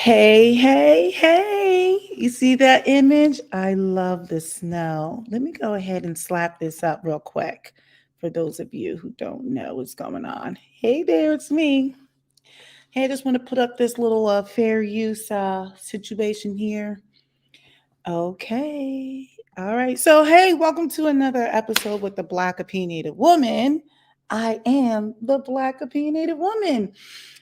Hey, hey, hey. You see that image? I love the snow. Let me go ahead and slap this up real quick for those of you who don't know what's going on. Hey there, it's me. Hey, I just want to put up this little fair use situation here. Okay. All right. So, hey, welcome to another episode with the Black Opinionated Woman. I am the Black Opinionated Woman.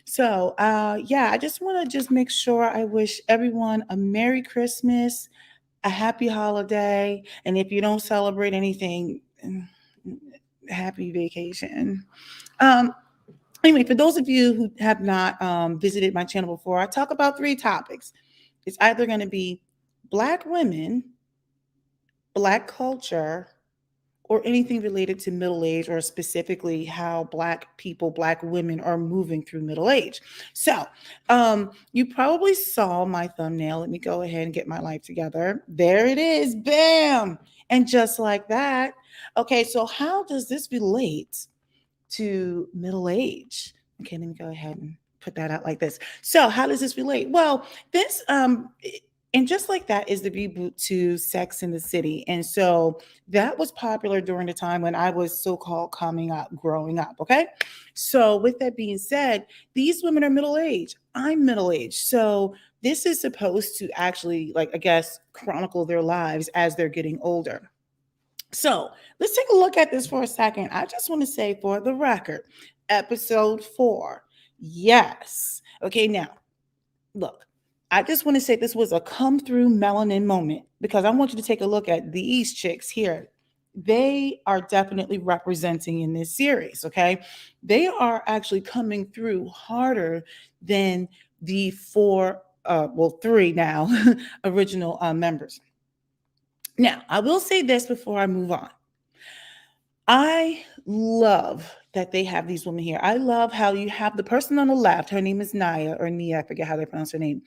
So, yeah, I just want to just make sure I wish everyone a Merry Christmas, a happy holiday, and if you don't celebrate anything, happy vacation. Um, anyway, for those of you who have not visited my channel before, I talk about three topics. It's either going to be Black women, Black culture, or anything related to middle age, or specifically how Black people, Black women are moving through middle age. So, you probably saw my thumbnail. Let me go ahead and get my life together. There it is. Bam. And just like that. Okay, so how does this relate to middle age? Okay, let me go ahead and put that out like this. So, how does this relate? Well, this and just like that is the reboot to Sex in the City. And so that was popular during the time when I was so-called coming up, growing up. Okay. So with that being said, these women are middle-aged. I'm middle-aged. So this is supposed to actually, like, I guess, chronicle their lives as they're getting older. So let's take a look at this for a second. I just want to say for the record, episode 4. Yes. Okay, now look, I just want to say this was a come through melanin moment because I want you to take a look at these chicks here. They are definitely representing in this series, okay? They are actually coming through harder than the three now original members. Now, I will say this before I move on. I love that they have these women here. I love how you have the person on the left. Her name is Nia or Nia. I forget how they pronounce her name.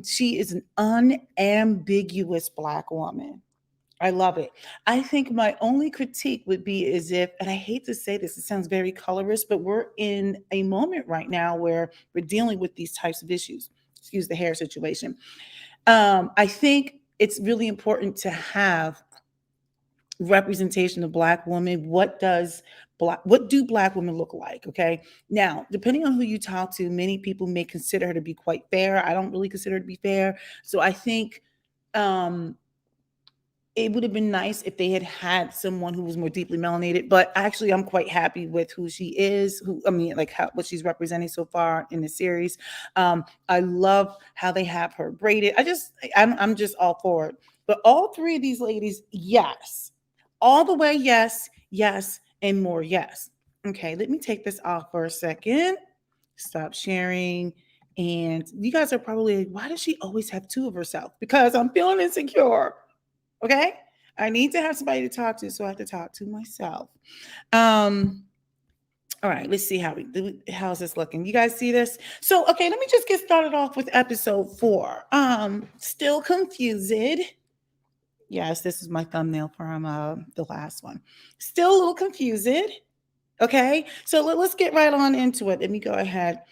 She is an unambiguous Black woman. I love it. I think my only critique would be as if, and I hate to say this, it sounds very colorist, but we're in a moment right now where we're dealing with these types of issues. Excuse the hair situation. I think it's really important to have representation of Black women. What do Black women look like? Okay, now depending on who you talk to, many people may consider her to be quite fair. I don't really consider her to be fair. So I think um it would have been nice if they had had someone who was more deeply melanated, but actually I'm quite happy with who she is, who I mean, like what she's representing so far in the series. I love how they have her braided. I'm just all for it. But all three of these ladies, yes, all the way, yes, yes, and more, yes. Okay, let me take this off for a second. Stop sharing. And you guys are probably like, why does she always have two of herself? Because I'm feeling insecure. Okay. I need to have somebody to talk to, so I have to talk to myself. Um, all right, let's see how's this looking. You guys see this? So, okay, let me just get started off with episode 4. Still confused. Yes, this is my thumbnail from the last one. Still a little confused. Okay, so let's get right on into it. Let me go ahead.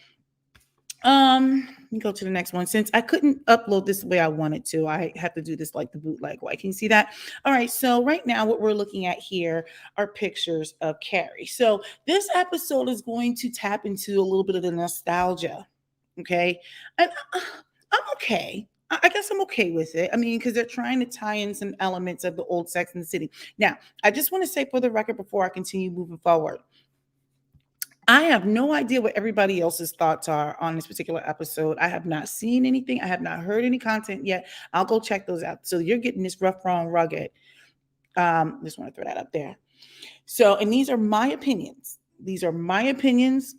Let me go to the next one. Since I couldn't upload this the way I wanted to, I have to do this like the bootleg way. Can you see that? All right. So right now, what we're looking at here are pictures of Carrie. So this episode is going to tap into a little bit of the nostalgia. Okay, and I'm okay. I guess I'm okay with it. I mean, because they're trying to tie in some elements of the old Sex and the City. Now, I just want to say for the record before I continue moving forward. I have no idea what everybody else's thoughts are on this particular episode. I have not seen anything. I have not heard any content yet. I'll go check those out. So you're getting this rough, wrong, rugged. Just want to throw that up there. So, and these are my opinions. These are my opinions.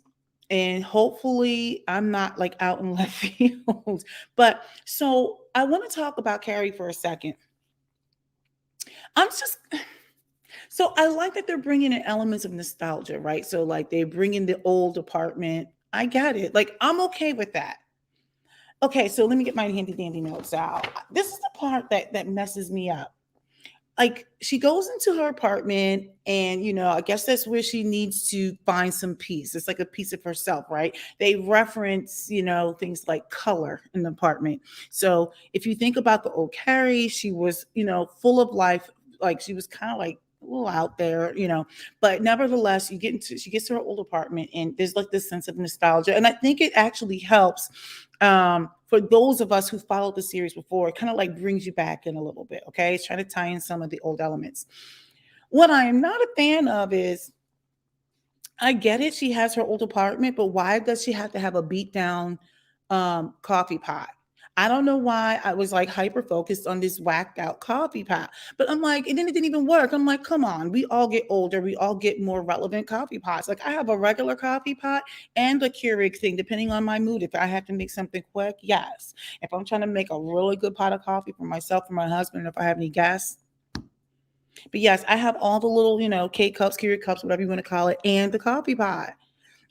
And hopefully I'm not like out in left field. But so I want to talk about Carrie for a second. I'm just So I like that they're bringing in elements of nostalgia, right? So like they bring in the old apartment. I get it. Like I'm okay with that. Okay, so let me get my handy dandy notes out. This is the part that messes me up. like she goes into her apartment and I guess that's where she needs to find some peace. It's like a piece of herself, right? They reference things like color in the apartment. So if you think about the old Carrie, she was full of life. Like she was kind of like a little out there, but nevertheless she gets to her old apartment and there's like this sense of nostalgia, and I think it actually helps for those of us who followed the series before. It kind of like brings you back in a little bit. Okay, it's trying to tie in some of the old elements. What I am not a fan of is, I get it, she has her old apartment, but why does she have to have a beat down coffee pot? I don't know why I was like hyper focused on this whacked out coffee pot. But I'm like, and then it didn't even work. I'm like, come on, we all get older, we all get more relevant coffee pots. Like I have a regular coffee pot and a Keurig thing, depending on my mood. If I have to make something quick, yes. If I'm trying to make a really good pot of coffee for myself, for my husband, if I have any guests. But yes, I have all the little, K cups, Keurig cups, whatever you want to call it, and the coffee pot.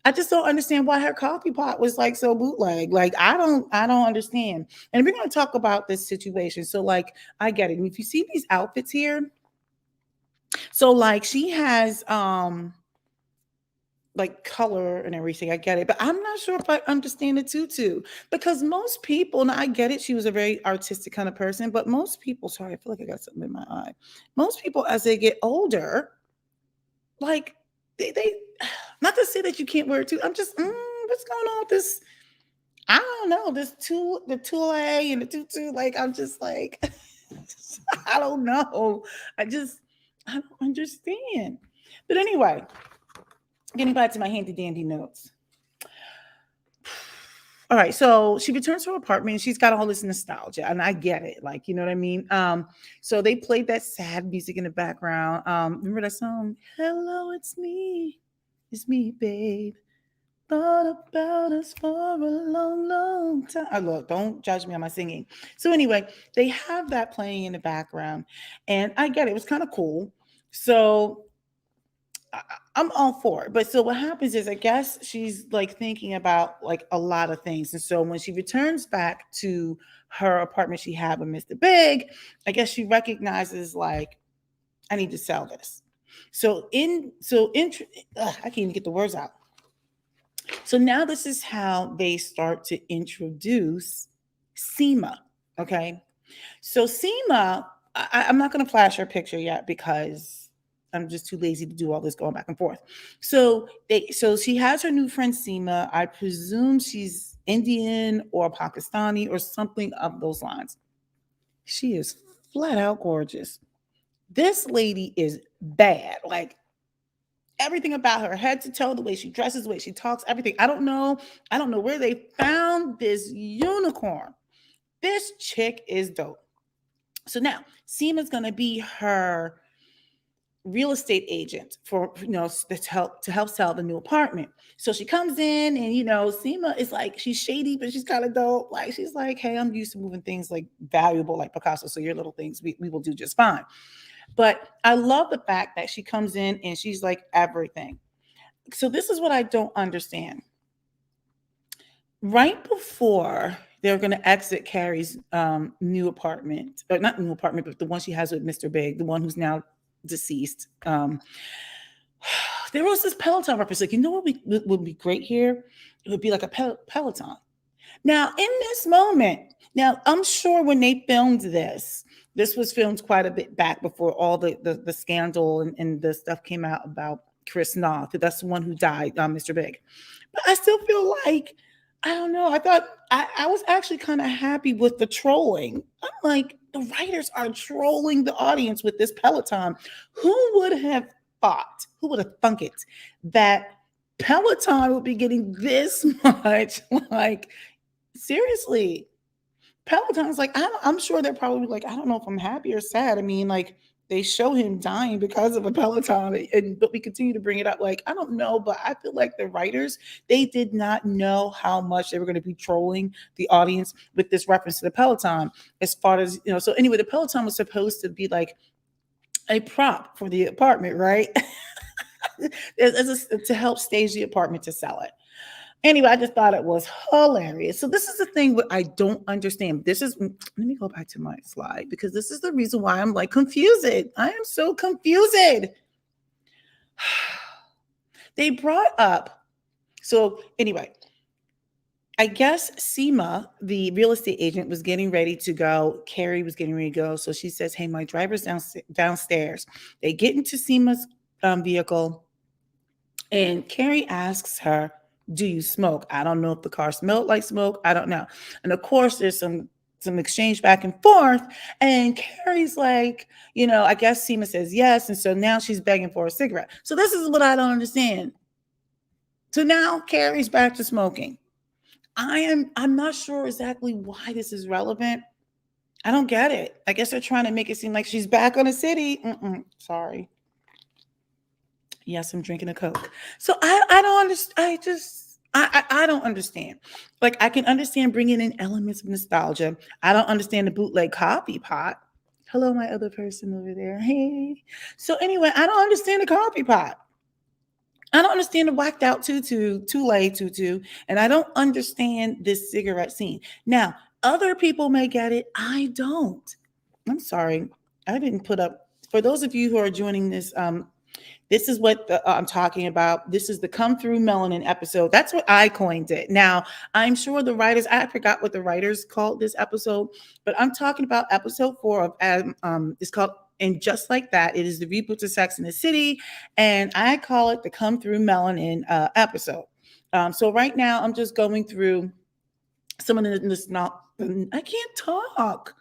I just don't understand why her coffee pot was like so bootleg. Like I don't understand. And we're going to talk about this situation. So like I get it. And if you see these outfits here, so like she has like color and everything. I get it. But I'm not sure if I understand the tutu, because most people, and I get it, she was a very artistic kind of person, but most people, sorry, I feel like I got something in my eye. Most people as they get older, like they not to say that you can't wear it too. I'm just what's going on with this? I don't know. This the tool A and the tutu. Like I'm just like I don't know. I don't understand. But anyway, getting back to my handy dandy notes. All right, so she returns to her apartment and she's got all this nostalgia, and I get it. Like, you know what I mean? So they played that sad music in the background. Remember that song? Hello, it's me, babe. Thought about us for a long, long time. Oh, look, don't judge me on my singing. So anyway, they have that playing in the background, and I get it. It was kind of cool. So I'm all for it. But so what happens is, I guess she's like thinking about like a lot of things. And so when she returns back to her apartment she had with Mr. Big, I guess she recognizes like, I need to sell this. I can't even get the words out. So now this is how they start to introduce Seema. Okay. So Seema, I'm not going to flash her picture yet because I'm just too lazy to do all this going back and forth. So she has her new friend Seema. I presume she's Indian or Pakistani or something of those lines. She is flat out gorgeous. This lady is bad. Like everything about her, head to toe, the way she dresses, the way she talks, everything. I don't know. I don't know where they found this unicorn. This chick is dope. So now Seema's gonna be her real estate agent for to help sell the new apartment. So she comes in and Seema is like, she's shady, but she's kind of dope. Like she's like, hey, I'm used to moving things like valuable like Picasso. So your little things we will do just fine. But I love the fact that she comes in and she's like everything. So this is what I don't understand. Right before they're going to exit Carrie's new apartment, or not new apartment, but the one she has with Mr. Big, the one who's now deceased. There was this Peloton reference. Like, you know what would be great here? It would be like a Peloton. Now, in this moment, now I'm sure when they filmed this was filmed quite a bit back before all the scandal and the stuff came out about Chris Noth. That's the one who died, Mr. Big. But I still feel like, I don't know. I thought I was actually kind of happy with the trolling. I'm like, the writers are trolling the audience with this Peloton. Who would have thought, who would have thunk it, that Peloton would be getting this much? Like, seriously, Peloton's like, I'm sure they're probably like, I don't know if I'm happy or sad. I mean, like, they show him dying because of a Peloton, but we continue to bring it up. Like, I don't know, but I feel like the writers, they did not know how much they were going to be trolling the audience with this reference to the Peloton. As far as so anyway, the Peloton was supposed to be like a prop for the apartment, right? To help stage the apartment to sell it. Anyway, I just thought it was hilarious. So this is the thing what I don't understand. This is let me go back to my slide because this is the reason why I'm like confused. I am so confused. They brought up so anyway, I guess Seema, the real estate agent, was getting ready to go. Carrie was getting ready to go. So she says, hey, my driver's downstairs. They get into Seema's vehicle, and Carrie asks her, do you smoke? I don't know if the car smelled like smoke. I don't know. And of course, there's some exchange back and forth. And Carrie's like, I guess Seema says yes. And so now she's begging for a cigarette. So this is what I don't understand. So now Carrie's back to smoking. I'm not sure exactly why this is relevant. I don't get it. I guess they're trying to make it seem like she's back on the city. Sorry. Yes, I'm drinking a Coke. So I don't understand. I don't understand. Like I can understand bringing in elements of nostalgia. I don't understand the bootleg coffee pot. Hello, my other person over there. Hey. So anyway, I don't understand the coffee pot. I don't understand the whacked out tutu, too tutu, and I don't understand this cigarette scene. Now, other people may get it. I don't. I'm sorry. I didn't put up. For those of you who are joining this is what I'm talking about. This is the Come Through Melanin episode. That's what I coined it. Now, I'm sure the writers, I forgot what the writers called this episode, but I'm talking about episode 4 of it's called And Just Like That. It is the reboot to Sex in the City, and I call it the Come Through Melanin episode. So right now, I'm just going through some of this. Not, I can't talk.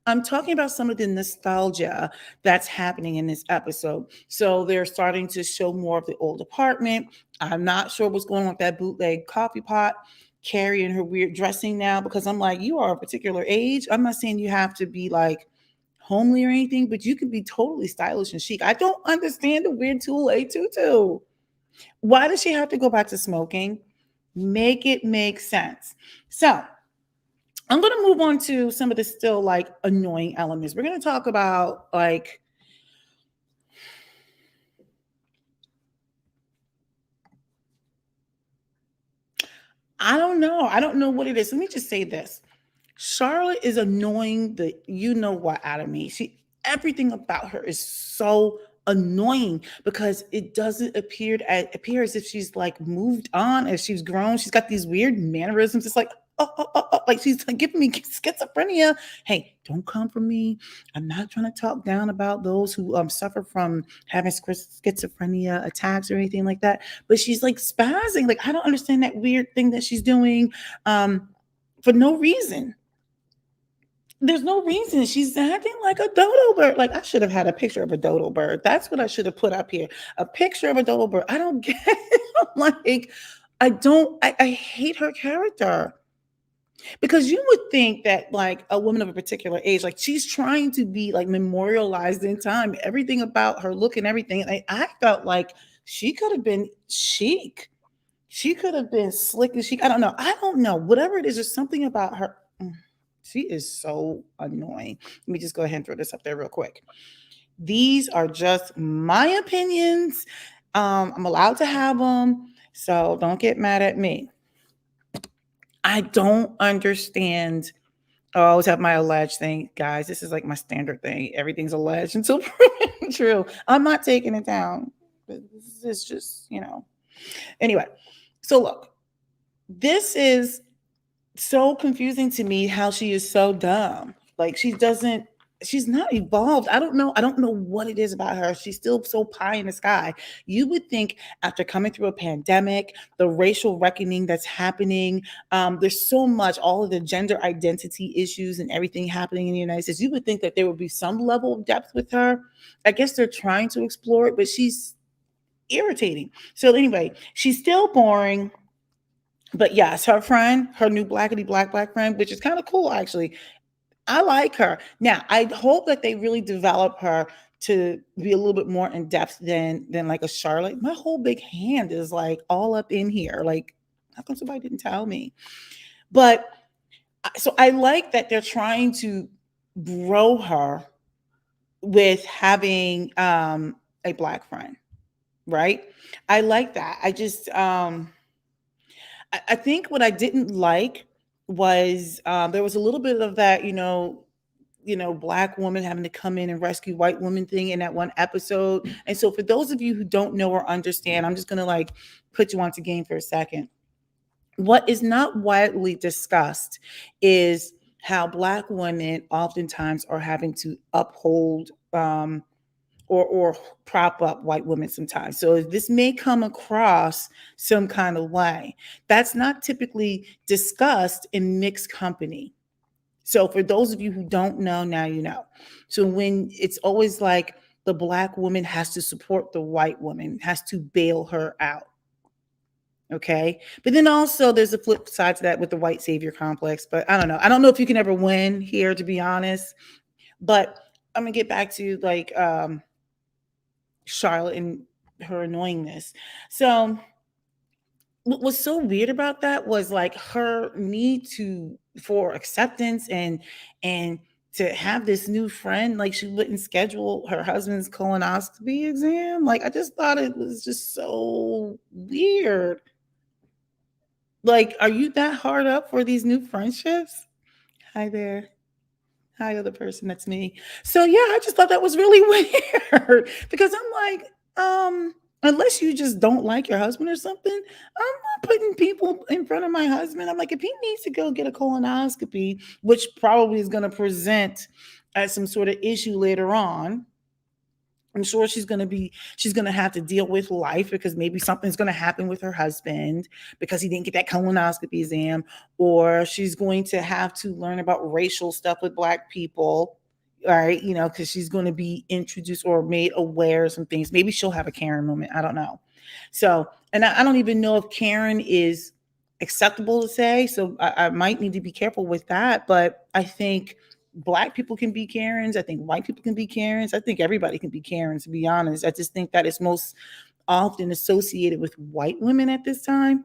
I'm talking about some of the nostalgia that's happening in this episode. So they're starting to show more of the old apartment. I'm not sure what's going on with that bootleg coffee pot. Carrie and her weird dressing now, because I'm like, you are a particular age. I'm not saying you have to be like homely or anything, but you can be totally stylish and chic. I don't understand the weird two-way tutu. Why does she have to go back to smoking? Make it make sense. So I'm going to move on to some of the still like annoying elements. We're going to talk about like, I don't know. I don't know what it is. Let me just say this. Charlotte is annoying the you know what out of me. Everything about her is so annoying because it doesn't appear as if she's like moved on, as she's grown. She's got these weird mannerisms. It's like like she's like giving me schizophrenia. Hey, don't come for me. I'm not trying to talk down about those who suffer from having schizophrenia attacks or anything like that. But she's like spazzing. Like I don't understand that weird thing that she's doing for no reason. There's no reason. She's acting like a dodo bird. Like I should have had a picture of a dodo bird. That's what I should have put up here. A picture of a dodo bird. I don't get it. I'm like, I don't, I hate her character. Because you would think that like a woman of a particular age, like she's trying to be like memorialized in time. Everything about her look and everything. I felt like she could have been chic. She could have been slick and chic. I don't know. I don't know. Whatever it is, there's something about her. She is so annoying. Let me just go ahead and throw this up there real quick. These are just my opinions. I'm allowed to have them, so don't get mad at me. I don't understand. Oh, I always have my alleged thing, guys. This is like my standard thing. Everything's alleged until proven true. I'm not taking it down. This is just, Anyway, so look, this is so confusing to me how she is so dumb. Like she's not evolved. I don't know what it is about her. She's still so pie in the sky. You would think after coming through a pandemic, the racial reckoning that's happening, there's so much, all of the gender identity issues and everything happening in the United States. You would think that there would be some level of depth with her. I guess they're trying to explore it, but she's irritating. So anyway, she's still boring. But yes, her friend, her new blackety black friend, which is kind of cool actually. I like her. Now, I hope that they really develop her to be a little bit more in depth than like a Charlotte. My whole big hand is like all up in here. Like, how come somebody didn't tell me? But so I like that they're trying to grow her with having a black friend, right? I like that. I just I think what I didn't like was there was a little bit of that, black woman having to come in and rescue white woman thing in that one episode. And so for those of you who don't know or understand, I'm just gonna like put you onto game for a second. What is not widely discussed is how black women oftentimes are having to uphold or prop up white women sometimes. So this may come across some kind of way. That's not typically discussed in mixed company. So for those of you who don't know, now you know. So when it's always like the black woman has to support the white woman, has to bail her out. Okay. But then also there's a flip side to that with the white savior complex. But I don't know. I don't know if you can ever win here, to be honest. But I'm gonna get back to like Charlotte and her annoyingness. So what was so weird about that was like her need to for acceptance and to have this new friend, like she wouldn't schedule her husband's colonoscopy exam. Like I just thought it was just so weird. Like, are you that hard up for these new friendships? Hi there. Hi, other person. That's me. So yeah, I just thought that was really weird because I'm like, unless you just don't like your husband or something, I'm not putting people in front of my husband. I'm like, if he needs to go get a colonoscopy, which probably is going to present as some sort of issue later on, I'm sure she's gonna have to deal with life because maybe something's gonna happen with her husband because he didn't get that colonoscopy exam, or she's going to have to learn about racial stuff with black people. All right, because she's going to be introduced or made aware of some things. Maybe she'll have a Karen moment. I don't know. So, and I don't even know if Karen is acceptable to say. So I might need to be careful with that. But I think black people can be Karens. I think white people can be Karens. I think everybody can be Karens, to be honest. I just think that it's most often associated with white women at this time.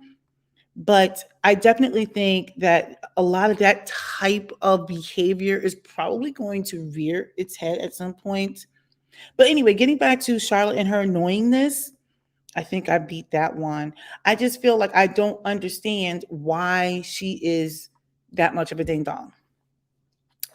But I definitely think that a lot of that type of behavior is probably going to rear its head at some point. But anyway, getting back to Charlotte and her annoyingness, I think I beat that one. I just feel like I don't understand why she is that much of a ding dong.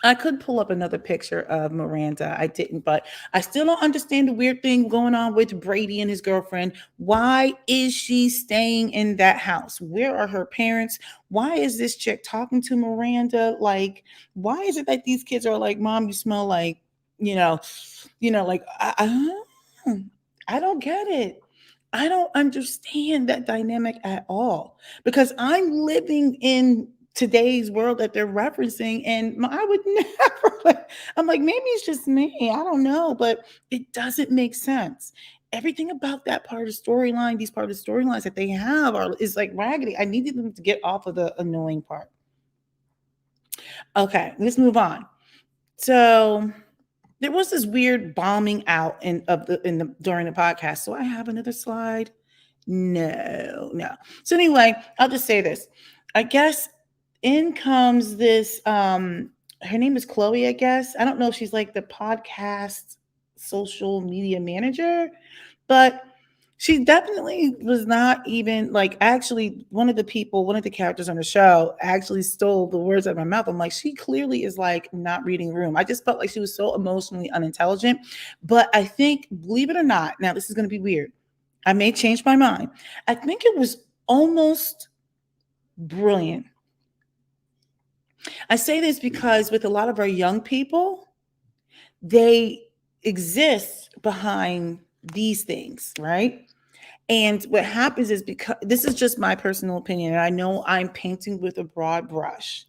I could pull up another picture of Miranda. I didn't, but I still don't understand the weird thing going on with Brady and his girlfriend. Why is she staying in that house? Where are her parents? Why is this chick talking to Miranda? Like, why is it that these kids are like, "Mom, you smell like," you know, like I don't get it. I don't understand that dynamic at all because I'm living in today's world that they're referencing, and I would never. I'm like, maybe it's just me. I don't know, but it doesn't make sense. Everything about that part of the storyline, these part of the storylines that they have, is like raggedy. I needed them to get off of the annoying part. Okay, let's move on. So there was this weird bombing out in the during the podcast. So I have another slide. No, no. So anyway, I'll just say this. I guess in comes this her name is Chloe, I guess. I don't know if she's like the podcast social media manager, but she definitely was not even like actually one of the characters on the show actually stole the words out of my mouth. I'm like, she clearly is like not reading the room. I just felt like she was so emotionally unintelligent. But I think, believe it or not, now this is going to be weird. I may change my mind. I think it was almost brilliant. I say this because with a lot of our young people, they exist behind these things, right? And what happens is because this is just my personal opinion, and I know I'm painting with a broad brush.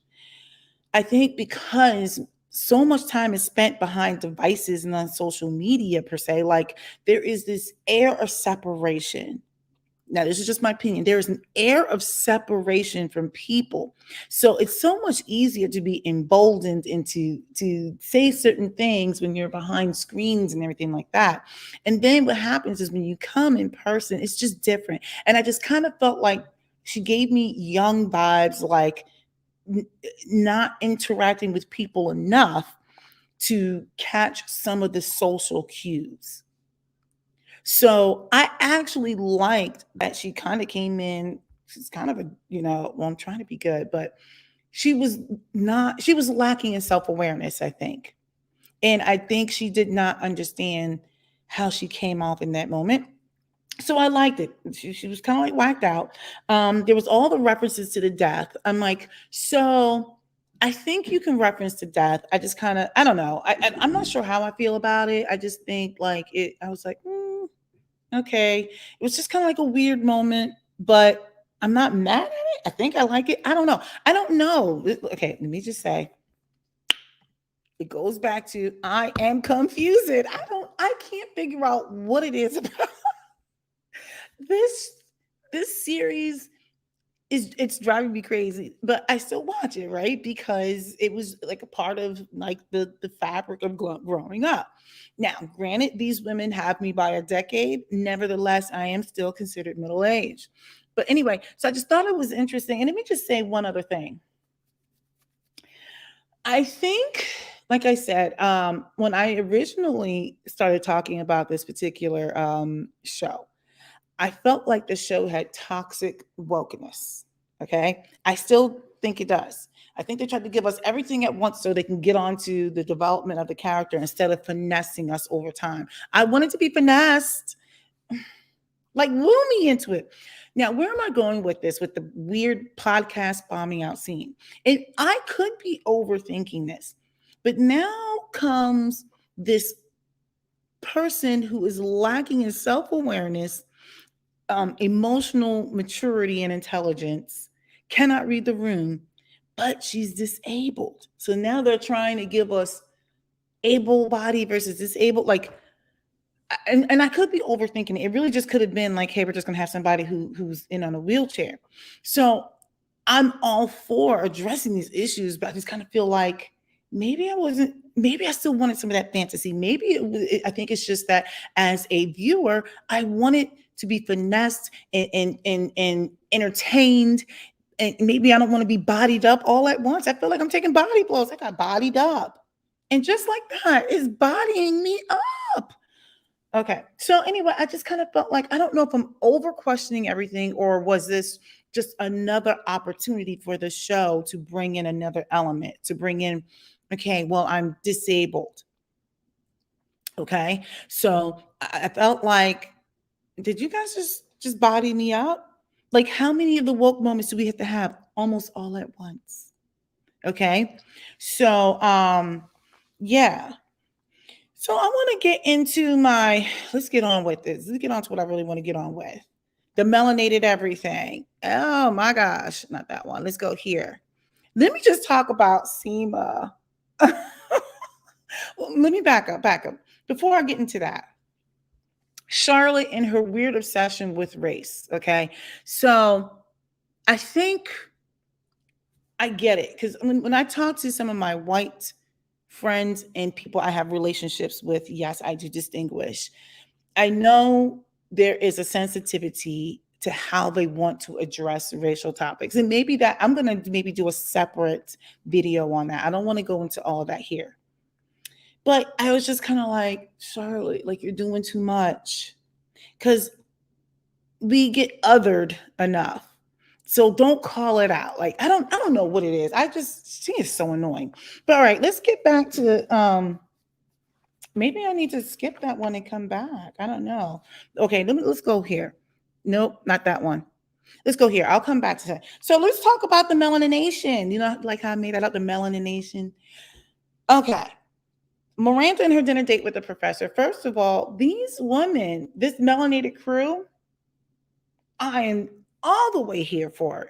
I think because so much time is spent behind devices and on social media, per se, like there is this air of separation. Now, this is just my opinion. There is an air of separation from people. So it's so much easier to be emboldened and to say certain things when you're behind screens and everything like that. And then what happens is when you come in person, it's just different. And I just kind of felt like she gave me young vibes, like n- not interacting with people enough to catch some of the social cues. So I actually liked that she kind of came in. she's kind of a, well, I'm trying to be good, but she was lacking in self-awareness, I think. And I think she did not understand how she came off in that moment. So I liked it. She was kind of like whacked out. There was all the references to the death. I'm like, so I think you can reference to death. I just kind of, I don't know. I'm not sure how I feel about it. I just think like it, I was like, okay. It was just kind of like a weird moment, but I'm not mad at it. I think I like it. I don't know. I don't know. Okay, let me just say, it goes back to I am confused. I can't figure out what it is about this this series. It's driving me crazy, but I still watch it, right? Because it was like a part of like the fabric of growing up. Now, granted, these women have me by a decade. Nevertheless, I am still considered middle aged. But anyway, so I just thought it was interesting. And let me just say one other thing. I think, like I said, when I originally started talking about this particular show, I felt like the show had toxic wokeness. Okay. I still think it does. I think they tried to give us everything at once so they can get onto the development of the character instead of finessing us over time. I wanted to be finessed, like woo me into it. Now, where am I going with this? With the weird podcast bombing out scene. And I could be overthinking this, but now comes this person who is lacking in self awareness, emotional maturity, and intelligence, cannot read the room, but she's disabled. So now they're trying to give us able body versus disabled. Like, and I could be overthinking it. It really just could have been like, hey, we're just gonna have somebody who's in on a wheelchair. So I'm all for addressing these issues, but I just kind of feel like maybe I wasn't. Maybe I still wanted some of that fantasy. Maybe I think it's just that as a viewer, I wanted to be finessed and entertained, and maybe I don't want to be bodied up all at once. I feel like I'm taking body blows. I got bodied up, and just like that, it's bodying me up. Okay. So anyway, I just kind of felt like I don't know if I'm over questioning everything or was this just another opportunity for the show to bring in another element, to bring in, okay, well, I'm disabled. Okay. So I felt like, did you guys just body me up? Like how many of the woke moments do we have to have? Almost all at once. Okay. So yeah. So I want to get into let's get on with this. Let's get on to what I really want to get on with. The melanated everything. Oh my gosh, not that one. Let's go here. Let me just talk about SEMA. Well, let me back up. Before I get into that, Charlotte and her weird obsession with race. Okay. So I think I get it. Because when I talk to some of my white friends and people I have relationships with, yes, I do distinguish. I know there is a sensitivity to how they want to address racial topics. And maybe that I'm going to maybe do a separate video on that. I don't want to go into all of that here. But I was just kind of like, Charlotte, like you're doing too much because we get othered enough. So don't call it out. Like I don't know what it is. She is so annoying. But all right, let's get back to maybe I need to skip that one and come back. I don't know. Okay, let's go here. Nope, not that one. Let's go here. I'll come back to that. So let's talk about the melanination. You know, like how I made that up, the melanination. Okay. Miranda and her dinner date with the professor. First of all, these women, this melanated crew, I am all the way here for it.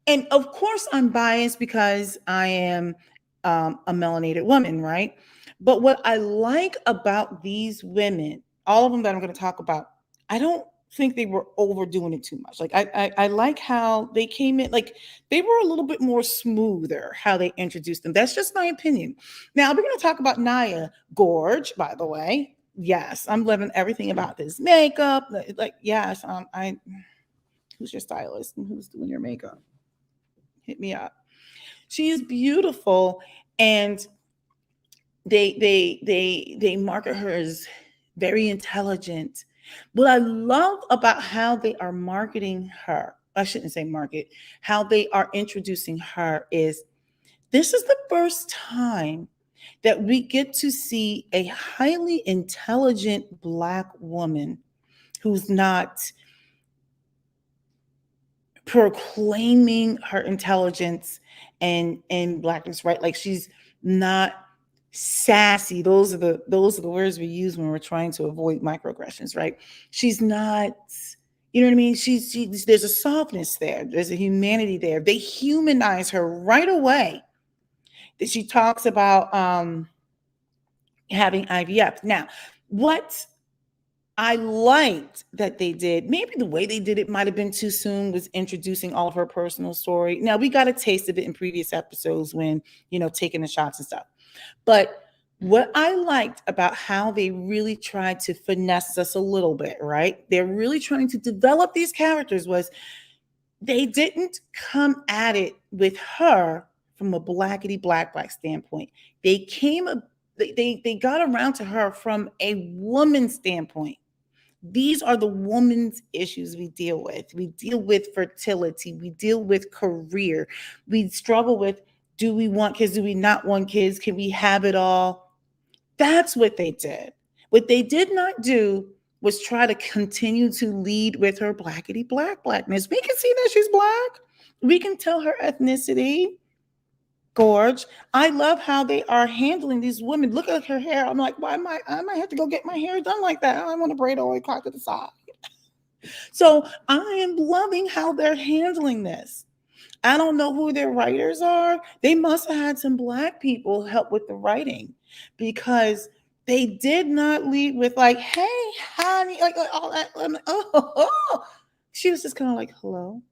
And of course, I'm biased because I am a melanated woman, right? But what I like about these women, all of them that I'm going to talk about, I don't think they were overdoing it too much. Like I like how they came in, like they were a little bit more smoother how they introduced them. That's just my opinion. Now we're going to talk about Naya Gorge, by the way. Yes, I'm loving everything about this makeup. Like yes, I. Who's your stylist and who's doing your makeup? Hit me up. She is beautiful, and they market her as very intelligent. What I love about how they are marketing her, I shouldn't say market, how they are introducing her is this is the first time that we get to see a highly intelligent Black woman who's not proclaiming her intelligence and Blackness, right? Like she's not sassy. Those are the words we use when we're trying to avoid microaggressions, right? She's not, you know what I mean? There's a softness there. There's a humanity there. They humanize her right away. That she talks about having IVF. Now, what I liked that they did, maybe the way they did it might have been too soon, was introducing all of her personal story. Now, we got a taste of it in previous episodes when, taking the shots and stuff. But what I liked about how they really tried to finesse us a little bit, right? They're really trying to develop these characters was they didn't come at it with her from a blackety black standpoint. They came, they got around to her from a woman's standpoint. These are the woman's issues we deal with. We deal with fertility. We deal with career. We struggle with, do we want kids? Do we not want kids? Can we have it all? That's what they did. What they did not do was try to continue to lead with her blackety blackness. We can see that she's Black. We can tell her ethnicity. Gorge. I love how they are handling these women. Look at her hair. I'm like, why am I might have to go get my hair done like that. I want to braid all the way cocked to the side. So I am loving how they're handling this. I don't know who their writers are. They must have had some Black people help with the writing because they did not lead with like, hey, honey, like all that. Oh. She was just kind of like, hello.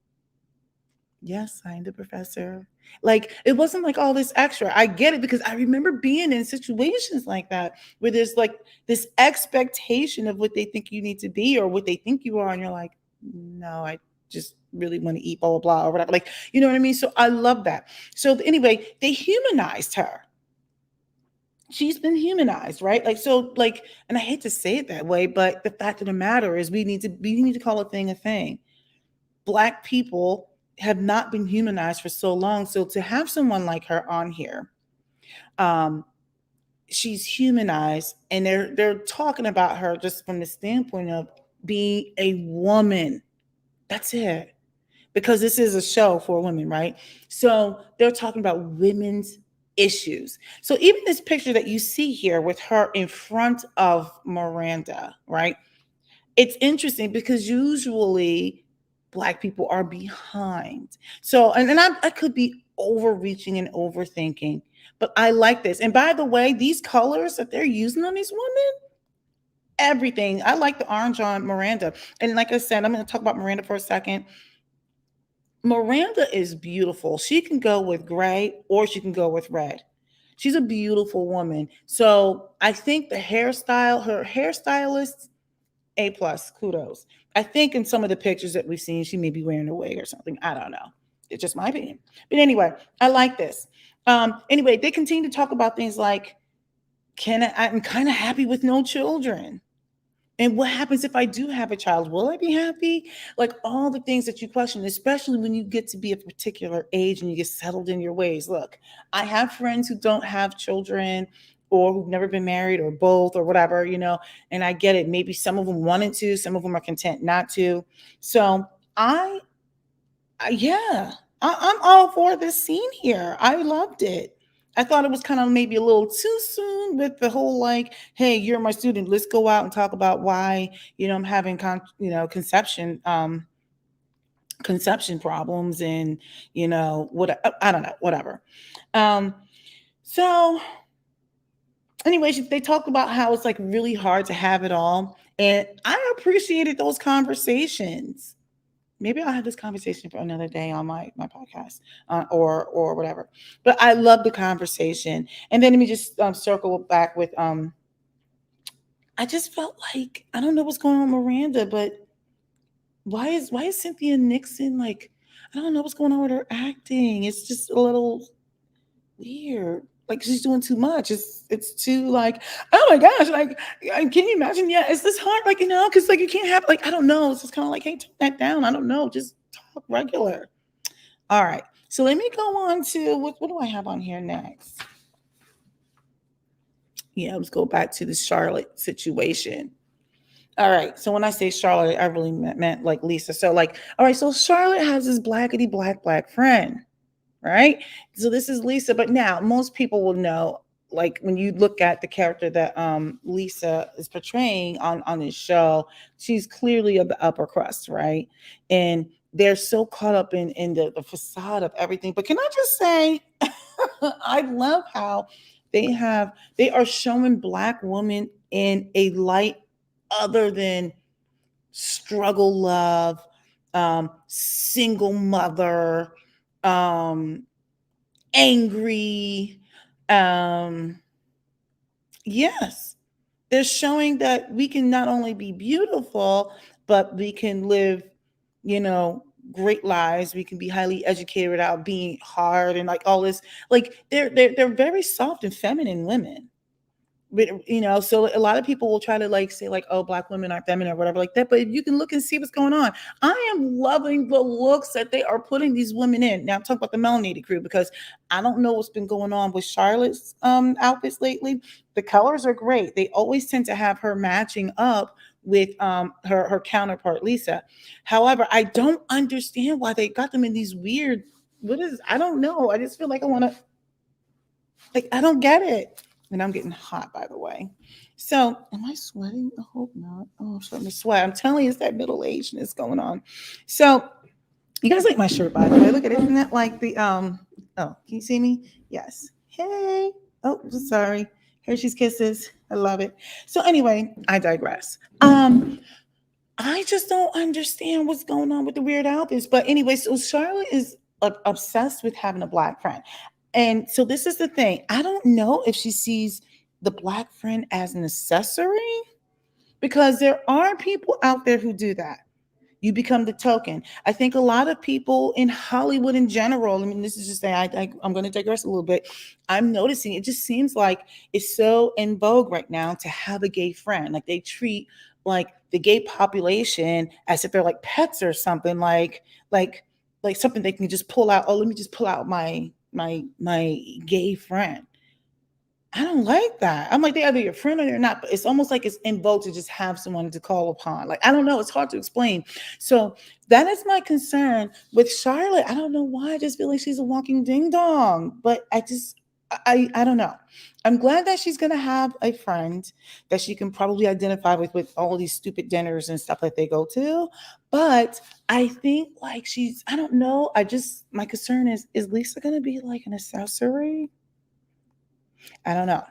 Yes, I'm the professor. Like, it wasn't like all this extra. I get it because I remember being in situations like that where there's like this expectation of what they think you need to be or what they think you are. And you're like, no, I just really want to eat, blah, blah, blah, or whatever. Like, you know what I mean? So I love that. So anyway, they humanized her. She's been humanized, right? Like, so like, and I hate to say it that way, but the fact of the matter is we need to call a thing a thing. Black people have not been humanized for so long. So to have someone like her on here, she's humanized, and they're talking about her just from the standpoint of being a woman. That's it. Because this is a show for women, right? So they're talking about women's issues. So even this picture that you see here with her in front of Miranda, right? It's interesting because usually Black people are behind. So, and I could be overreaching and overthinking, but I like this. And by the way, these colors that they're using on these women, everything. I like the orange on Miranda. And like I said, I'm going to talk about Miranda for a second. Miranda is beautiful. She can go with gray or she can go with red. She's a beautiful woman. So I think her hairstylist, A plus, kudos. I think in some of the pictures that we've seen, she may be wearing a wig or something. I don't know. It's just my opinion. But anyway, I like this. Anyway, they continue to talk about things like, I'm kind of happy with no children. And what happens if I do have a child? Will I be happy? Like all the things that you question, especially when you get to be a particular age and you get settled in your ways. Look, I have friends who don't have children or who've never been married or both or whatever, and I get it. Maybe some of them wanted to, some of them are content not to. So yeah, I'm all for this scene here. I loved it. I thought it was kind of maybe a little too soon with the whole like, hey, you're my student. Let's go out and talk about why, I'm having conception problems and what I don't know, whatever. So anyway, they talked about how it's like really hard to have it all. And I appreciated those conversations. Maybe I'll have this conversation for another day on my podcast or whatever. But I love the conversation. And then let me just circle back with I just felt like I don't know what's going on with Miranda, but why is Cynthia Nixon like, I don't know what's going on with her acting. It's just a little weird. Like she's doing too much. It's too like, oh my gosh, like can you imagine? Yeah, is this hard? Like, because like you can't have like, I don't know. It's just kind of like, hey, tone that down. I don't know. Just talk regular. All right. So let me go on to what do I have on here next? Yeah, let's go back to the Charlotte situation. All right. So when I say Charlotte, I really meant like Lisa. So like, all right. So Charlotte has this blackety black friend, right? So this is Lisa. But now most people will know, like when you look at the character that Lisa is portraying on this show, she's clearly of the upper crust, right? And they're so caught up in the facade of everything. But can I just say, I love how they are showing black women in a light other than struggle love, single mother, um, angry. Um, yes, they're showing that we can not only be beautiful, but we can live, you know, great lives. We can be highly educated without being hard and like all this. Like they're very soft and feminine women. But so a lot of people will try to like say like, oh, black women aren't feminine or whatever like that, but you can look and see what's going on. I am loving the looks that they are putting these women in. Now I'm talking about the melanated crew because I don't know what's been going on with Charlotte's outfits lately. The colors are great. They always tend to have her matching up with her counterpart Lisa. However, I don't understand why they got them in these weird, I don't know, I just feel like I want to, like, I don't get it. And I'm getting hot, by the way. So, am I sweating? I hope not. Oh, I'm starting to sweat. I'm telling you, it's that middle ageness going on. So, you guys like my shirt, by the way. Look at it. Isn't that like the Oh, can you see me? Yes. Hey. Oh, sorry. Hershey's Kisses. I love it. So anyway, I digress. I just don't understand what's going on with the weird outfits. But anyway, so Charlotte is obsessed with having a black friend. And so this is the thing. I don't know if she sees the black friend as an accessory because there are people out there who do that. You become the token. I think a lot of people in Hollywood in general, I mean, this is just saying, I'm going to digress a little bit. I'm noticing it just seems like it's so in vogue right now to have a gay friend. Like they treat like the gay population as if they're like pets or something, like something they can just pull out. Oh, let me just pull out my gay friend. I don't like that. I'm like, they're either your friend or they're not, but it's almost like it's in vogue to just have someone to call upon. Like, I don't know. It's hard to explain. So that is my concern with Charlotte. I don't know why. I just feel like she's a walking ding dong, but I don't know. I'm glad that she's going to have a friend that she can probably identify with all these stupid dinners and stuff that they go to. But I think like I don't know. My concern is Lisa going to be like an accessory? I don't know.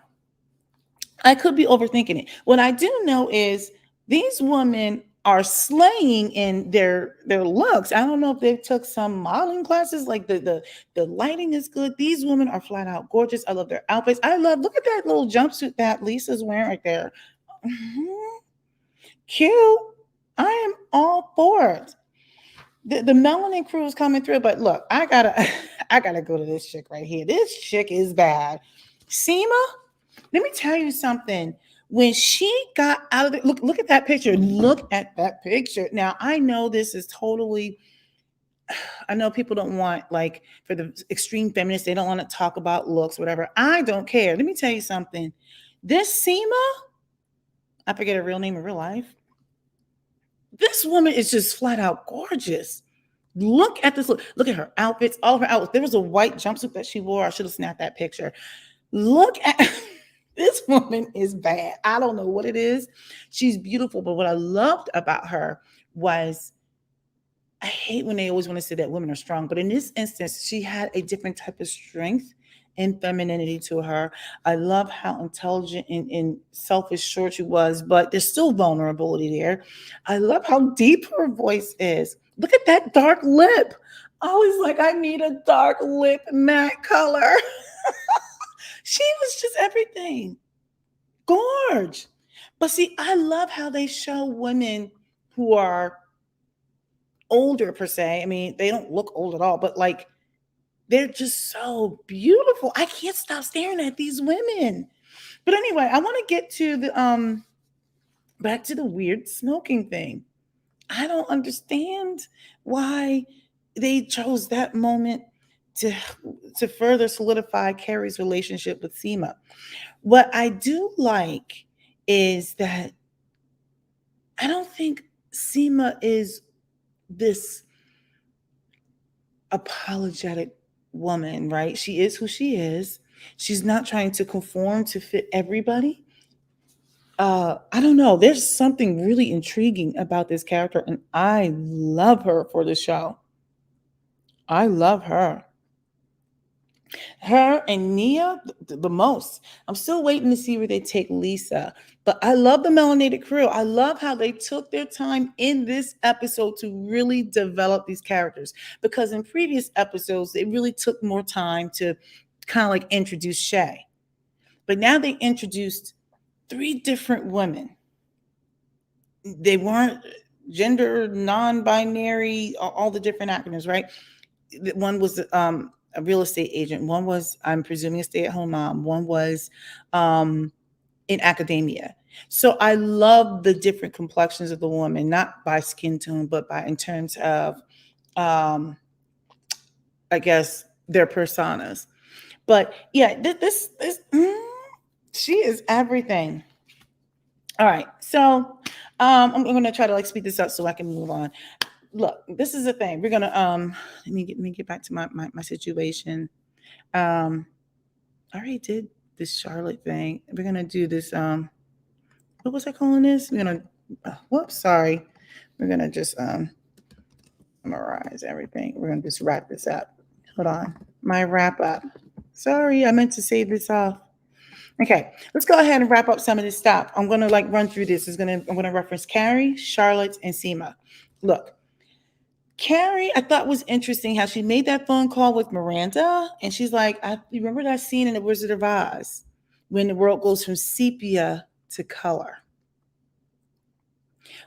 I could be overthinking it. What I do know is these women are slaying in their looks. I don't know if they took some modeling classes. Like the lighting is good. These women are flat out gorgeous. I love their outfits. Look at that little jumpsuit that Lisa's wearing right there. Mhm. Cute. I am all for it. The melanin crew is coming through, but look, I gotta go to this chick right here. This chick is bad. Seema, let me tell you something. When she got out of the look at that picture. Look at that picture. Now I know this is totally. I know people don't want like for the extreme feminists, they don't want to talk about looks, whatever. I don't care. Let me tell you something. This Seema, I forget her real name in real life. This woman is just flat out gorgeous. Look at this. Look at her outfits, all of her outfits. There was a white jumpsuit that she wore. I should have snapped that picture. Look at this woman is bad. I don't know what it is. She's beautiful, but what I loved about her was I hate when they always want to say that women are strong, but in this instance, she had a different type of strength and femininity to her. I love how intelligent and self-assured she was, but there's still vulnerability there. I love how deep her voice is. Look at that dark lip. I was like, I need a dark lip matte color. She was just everything. Gorge. But see, I love how they show women who are older per se. I mean, they don't look old at all, but like they're just so beautiful. I can't stop staring at these women. But anyway, I want to get to the back to the weird smoking thing. I don't understand why they chose that moment to to further solidify Carrie's relationship with Seema. What I do like is that I don't think Seema is this apologetic woman, right? She is who she is. She's not trying to conform to fit everybody. I don't know. There's something really intriguing about this character, and I love her for the show. I love her. Her and Nia, the most. I'm still waiting to see where they take Lisa. But I love the Melanated crew. I love how they took their time in this episode to really develop these characters. Because in previous episodes, they really took more time to kind of like introduce Shay. But now they introduced three different women. They weren't gender non-binary, all the different acronyms, right? One was a real estate agent. One was, I'm presuming, a stay-at-home mom. One was in academia. So I love the different complexions of the woman, not by skin tone, but by in terms of, um, I guess, their personas. But yeah, she is everything. All right, so I'm going to try to like speed this up so I can move on. Look, this is the thing. We're gonna let me get back to my situation. I already did this Charlotte thing. We're gonna do this. What was I calling this? We're gonna. Whoops, sorry. We're gonna just summarize everything. We're gonna just wrap this up. Hold on, my wrap up. Sorry, I meant to save this off. Okay, let's go ahead and wrap up some of this stuff. I'm gonna like run through this. I'm gonna reference Carrie, Charlotte, and Seema. Look, Carrie, I thought was interesting how she made that phone call with Miranda, and she's like, "You remember that scene in The Wizard of Oz when the world goes from sepia to color?"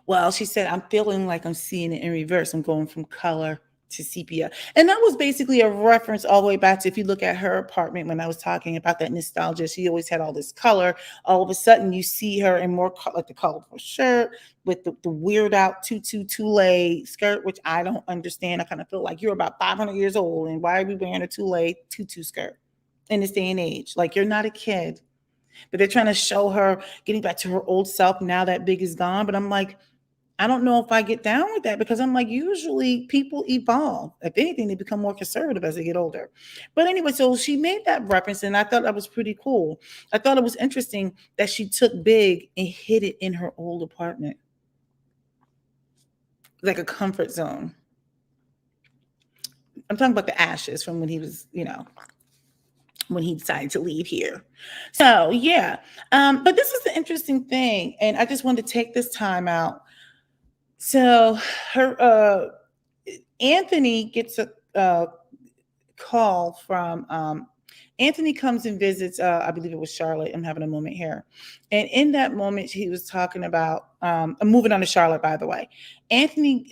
Well, she said, "I'm feeling like I'm seeing it in reverse. I'm going from color to sepia." And that was basically a reference all the way back to, if you look at her apartment when I was talking about that nostalgia, she always had all this color. All of a sudden, you see her in more like the colorful shirt with the weird out tulle skirt, which I don't understand. I kind of feel like you're about 500 years old, and why are we wearing a tutu skirt in this day and age? Like, you're not a kid. But they're trying to show her getting back to her old self now that Big is gone. But I'm like, I don't know if I get down with that, because I'm like, usually people evolve. If anything, they become more conservative as they get older. But anyway, so she made that reference, and I thought that was pretty cool. I thought it was interesting that she took Big and hid it in her old apartment, like a comfort zone. I'm talking about the ashes from when he was, when he decided to leave here. So yeah, but this is the interesting thing, and I just wanted to take this time out. So her Anthony gets a call from Anthony comes and visits, I believe it was Charlotte. I'm having a moment here. And in that moment, he was talking about, I'm moving on to Charlotte, by the way. Anthony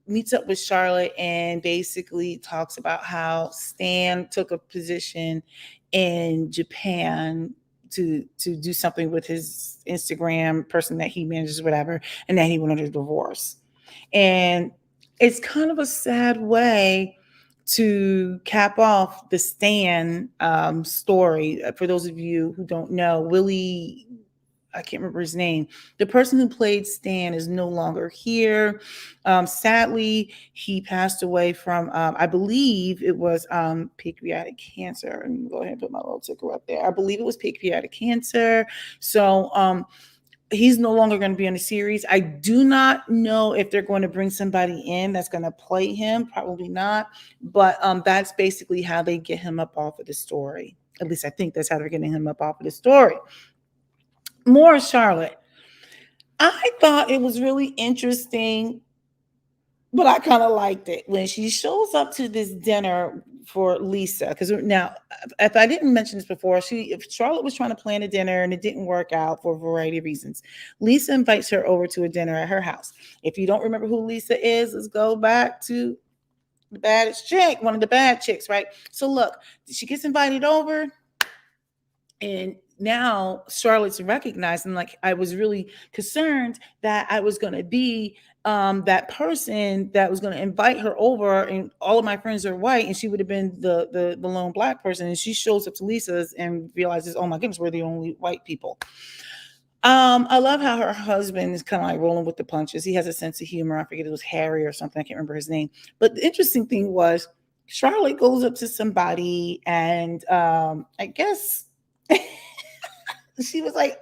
meets up with Charlotte and basically talks about how Stan took a position in Japan to do something with his Instagram person that he manages, whatever, and that he wanted a divorce. And it's kind of a sad way to cap off the Stan story. For those of you who don't know, Willie, I can't remember his name. The person who played Stan is no longer here. Sadly, he passed away from, I believe it was pancreatic cancer. And go ahead and put my little ticker up there. I believe it was pancreatic cancer. So he's no longer going to be on the series. I do not know if they're going to bring somebody in that's going to play him. Probably not. But that's basically how they get him up off of the story. At least I think that's how they're getting him up off of the story. More Charlotte. I thought it was really interesting, but I kind of liked it when she shows up to this dinner for Lisa. Because now, if I didn't mention this before, if Charlotte was trying to plan a dinner and it didn't work out for a variety of reasons, Lisa invites her over to a dinner at her house. If you don't remember who Lisa is, let's go back to the baddest chick, one of the bad chicks, right? So look, she gets invited over, and now Charlotte's recognizing, like, I was really concerned that I was going to be that person that was going to invite her over, and all of my friends are white, and she would have been the lone black person, and she shows up to Lisa's and realizes, oh my goodness, we're the only white people. I love how her husband is kind of like rolling with the punches. He has a sense of humor. I forget, it was Harry or something. I can't remember his name. But the interesting thing was Charlotte goes up to somebody, and I guess she was like,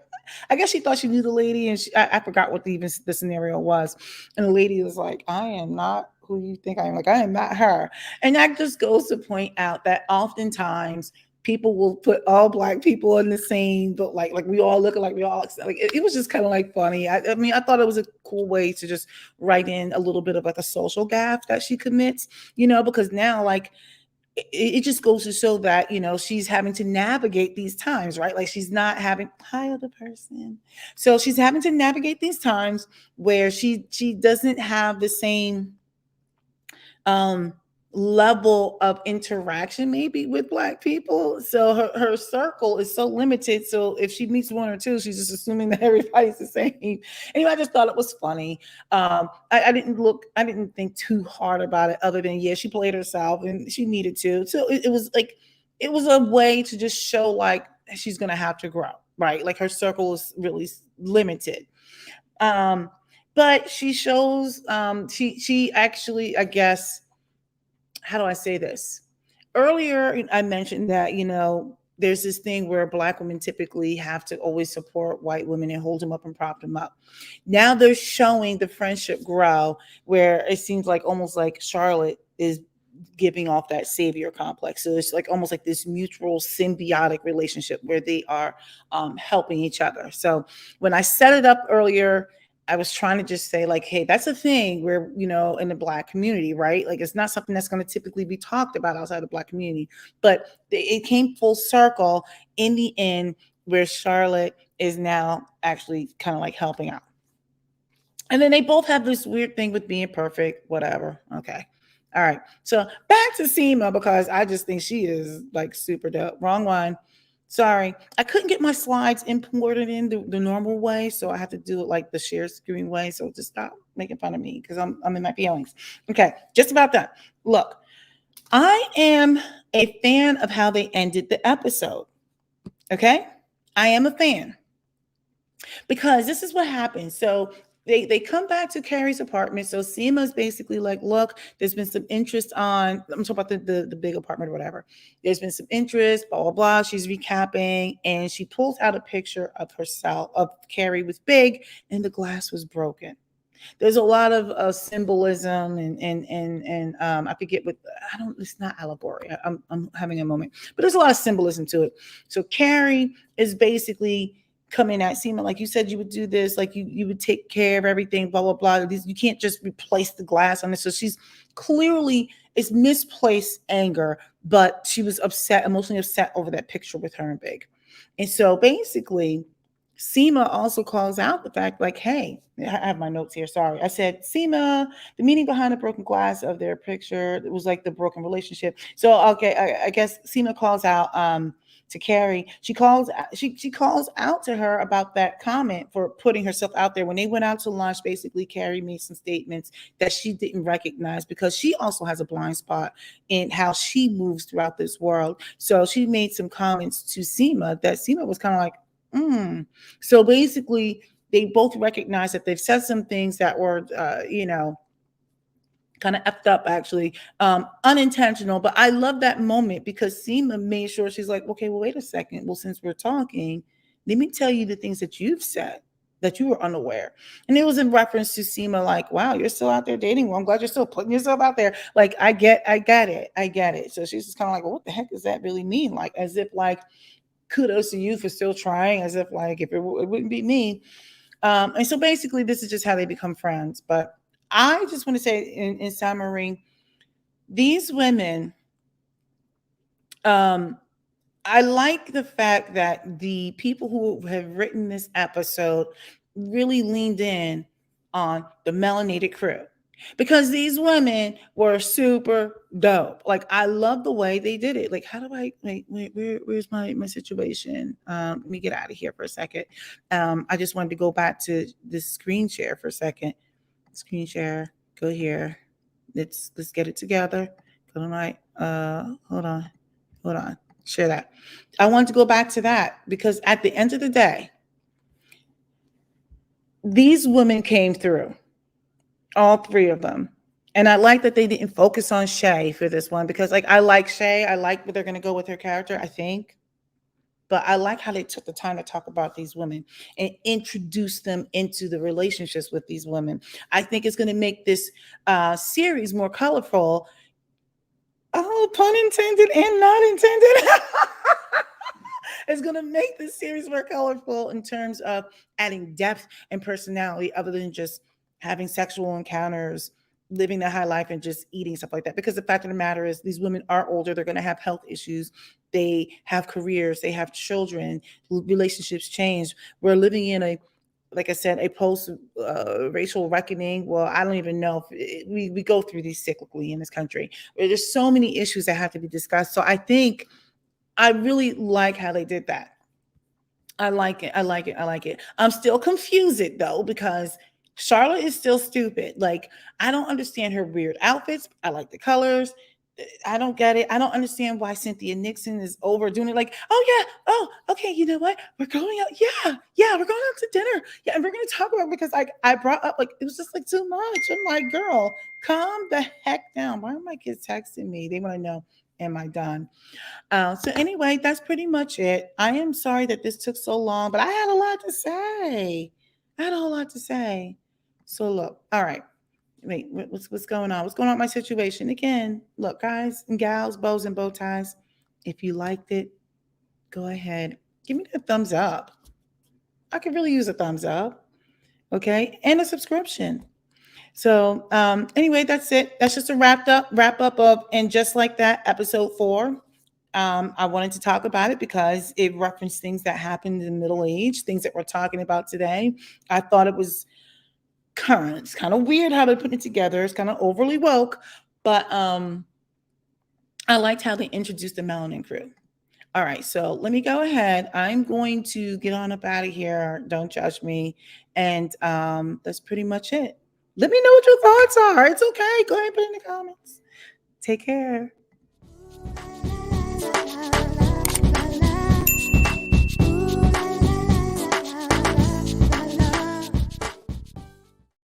I guess she thought she knew the lady, and I forgot what even the scenario was. And the lady was like, I am not who you think I am. Like, I am not her. And that just goes to point out that oftentimes people will put all black people in the same, but like we all look like we all like it was just kind of like funny. I mean, I thought it was a cool way to just write in a little bit of like a social gaffe that she commits, because now like it just goes to show that she's having to navigate these times, right? Like she's not having hi other person, so she's having to navigate these times where she doesn't have the same um level of interaction maybe with black people, so her circle is so limited, so if she meets one or two, she's just assuming that everybody's the same. Anyway, I just thought it was funny. I didn't think too hard about it, other than yeah, she played herself and she needed to, so it was like it was a way to just show like she's gonna have to grow, right? Like her circle is really limited. um but she shows she actually, I guess, how do I say this? Earlier, I mentioned that, there's this thing where black women typically have to always support white women and hold them up and prop them up. Now they're showing the friendship grow, where it seems like almost like Charlotte is giving off that savior complex. So it's like almost like this mutual symbiotic relationship where they are helping each other. So when I set it up earlier, I was trying to just say like, hey, that's a thing where, in the black community, right? Like it's not something that's going to typically be talked about outside the black community, but it came full circle in the end, where Charlotte is now actually kind of like helping out. And then they both have this weird thing with being perfect, whatever. Okay. All right. So back to Seema, because I just think she is like super dope. Wrong one. Sorry. I couldn't get my slides imported in the normal way. So I have to do it like the share screen way. So just stop making fun of me because I'm in my feelings. Okay. Just about that. Look, I am a fan of how they ended the episode. Okay. I am a fan. Because this is what happens. So they come back to Carrie's apartment. So Seema's basically like, look, there's been some interest on, I'm talking about the big apartment or whatever. There's been some interest, blah, blah, blah. She's recapping, and she pulls out a picture of herself, of Carrie with Big, and the glass was broken. There's a lot of symbolism and I forget what, I don't, it's not allegory. I'm having a moment, but there's a lot of symbolism to it. So Carrie is basically coming at Seema like, you said you would do this, like you would take care of everything, blah blah blah. You can't just replace the glass on this. So she's clearly, it's misplaced anger, but she was upset, emotionally upset over that picture with her and Big. And so basically Seema also calls out the fact, like, hey, I have my notes here. Sorry. I said, Seema, the meaning behind the broken glass of their picture, it was like the broken relationship. So, okay, I guess Seema calls out to Carrie. She calls out to her about that comment for putting herself out there. When they went out to lunch, basically, Carrie made some statements that she didn't recognize because she also has a blind spot in how she moves throughout this world. So she made some comments to Seema that Seema was kind of like, so basically, they both recognize that they've said some things that were, kind of effed up, actually, unintentional. But I love that moment because Seema made sure, she's like, okay, well, wait a second. Well, since we're talking, let me tell you the things that you've said that you were unaware. And it was in reference to Seema, like, wow, you're still out there dating. Well, I'm glad you're still putting yourself out there. Like, I get it. So she's just kind of like, well, what the heck does that really mean? Like, as if like, kudos to you for still trying, as if like if it wouldn't be me. And so basically this is just how they become friends. But I just want to say in summary, these women, um I like the fact that the people who have written this episode really leaned in on the melanated crew, because these women were super dope. Like I love the way they did it. Like, how do I where's my situation? Let me get out of here for a second. I just wanted to go back to this screen share for a second. Screen share. Go here. Let's get it together. Go to my hold on. Hold on. Share that. I want to go back to that because at the end of the day, these women came through, all three of them. And I like that they didn't focus on Shay for this one because, like, I like Shay. I like where they're going to go with her character, I think. But I like how they took the time to talk about these women and introduce them into the relationships with these women. I think it's going to make this series more colorful. Oh, pun intended and not intended. It's going to make this series more colorful in terms of adding depth and personality other than just having sexual encounters, living the high life, and just eating stuff like that. Because the fact of the matter is, these women are older, they're going to have health issues, they have careers, they have children, relationships change. We're living in a, like I said, a post racial reckoning. Well, I don't even know if we go through these cyclically in this country. There's so many issues that have to be discussed. So I think I really like how they did that. I like it. I like it. I like it. I'm still confused though because Charlotte is still stupid. Like, I don't understand her weird outfits. I like the colors. I don't get it. I don't understand why Cynthia Nixon is overdoing it. Like, oh yeah, oh okay. You know what? We're going out. Yeah, yeah. We're going out to dinner. Yeah, and we're gonna talk about it because I brought up, like, it was just like too much. I'm like, girl, calm the heck down. Why are my kids texting me? They want to know, am I done? So anyway, that's pretty much it. I am sorry that this took so long, but I had a lot to say. I had a whole lot to say. So look, all right. Wait, what's going on? What's going on with my situation? Again, look, guys and gals, bows and bow ties. If you liked it, go ahead. Give me the thumbs up. I could really use a thumbs up. Okay. And a subscription. So anyway, that's it. That's just a wrap up of And Just Like That, episode 4. I wanted to talk about it because it referenced things that happened in the Middle Age, things that we're talking about today. I thought it was current. It's kind of weird how they put it together. It's kind of overly woke, but I liked how they introduced the Melanin crew. All right, so let me go ahead. I'm going to get on up out of here. Don't judge me. And that's pretty much it. Let me know what your thoughts are. It's okay. Go ahead and put it in the comments. Take care.